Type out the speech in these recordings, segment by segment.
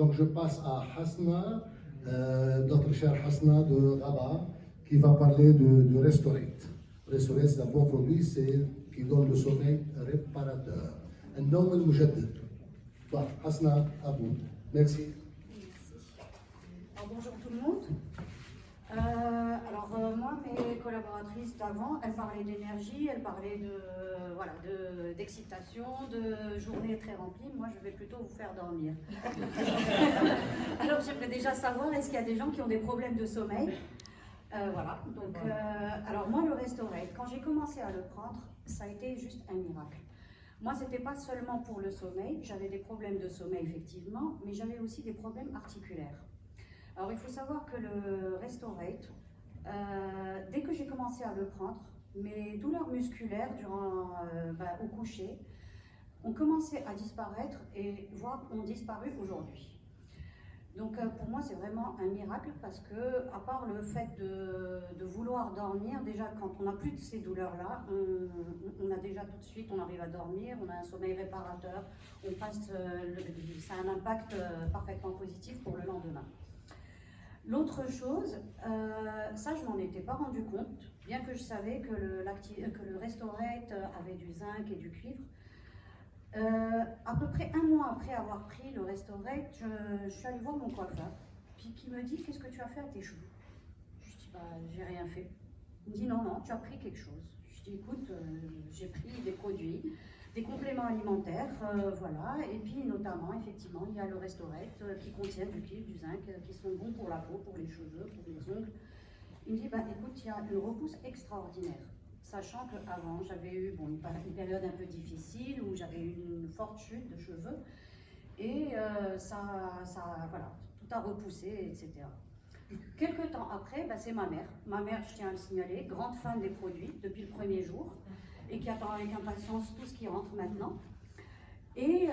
Donc je passe à Hasna, notre chère Hasna de Rabat, qui va parler de Restorate. Restorate, c'est un bon produit, qui donne le sommeil réparateur. Un nom al-mujaddid. Voilà, Hasna, à vous. Merci. Alors, bonjour tout le monde. Moi, mes collaboratrices d'avant, elles parlaient d'énergie, elles parlaient d'excitation, de journées très remplies. Moi, je vais plutôt vous faire dormir. Alors, j'aimerais déjà savoir, est-ce qu'il y a des gens qui ont des problèmes de sommeil? Alors moi, le Restorate, quand j'ai commencé à le prendre, ça a été juste un miracle. Moi, ce n'était pas seulement pour le sommeil, j'avais des problèmes de sommeil effectivement, mais j'avais aussi des problèmes articulaires. Alors il faut savoir que le Restorate, dès que j'ai commencé à le prendre, mes douleurs musculaires au coucher ont commencé à disparaître et voire ont disparu aujourd'hui. Donc pour moi c'est vraiment un miracle parce que, à part le fait de vouloir dormir, déjà quand on n'a plus de ces douleurs-là, on a déjà tout de suite, on arrive à dormir, on a un sommeil réparateur, ça a un impact parfaitement positif pour le lendemain. L'autre chose, ça je m'en étais pas rendu compte, bien que je savais que le Restorate avait du zinc et du cuivre. À peu près un mois après avoir pris le Restorate, je suis allée voir mon coiffeur, puis qui me dit: qu'est-ce que tu as fait à tes cheveux? Je dis: j'ai rien fait. Il me dit: non, tu as pris quelque chose. Je dis: écoute, j'ai pris des produits, des compléments alimentaires, voilà, et puis notamment, effectivement, il y a le Restorate qui contient du cuivre, du zinc, qui sont bons pour la peau, pour les cheveux, pour les ongles. Il me dit: écoute, il y a une repousse extraordinaire. Sachant qu'avant, j'avais eu une période un peu difficile où j'avais eu une forte chute de cheveux et tout a repoussé, etc. Quelques temps après, c'est ma mère. Ma mère, je tiens à le signaler, grande fan des produits depuis le premier jour et qui attend avec impatience tout ce qui rentre maintenant. Et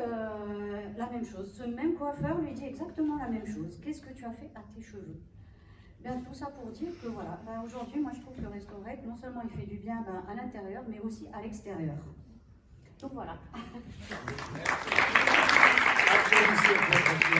la même chose, ce même coiffeur lui dit exactement la même chose. Qu'est-ce que tu as fait à tes cheveux? Tout ça pour dire que voilà, aujourd'hui, moi je trouve que le Restorate, non seulement il fait du bien à l'intérieur, mais aussi à l'extérieur. Donc voilà.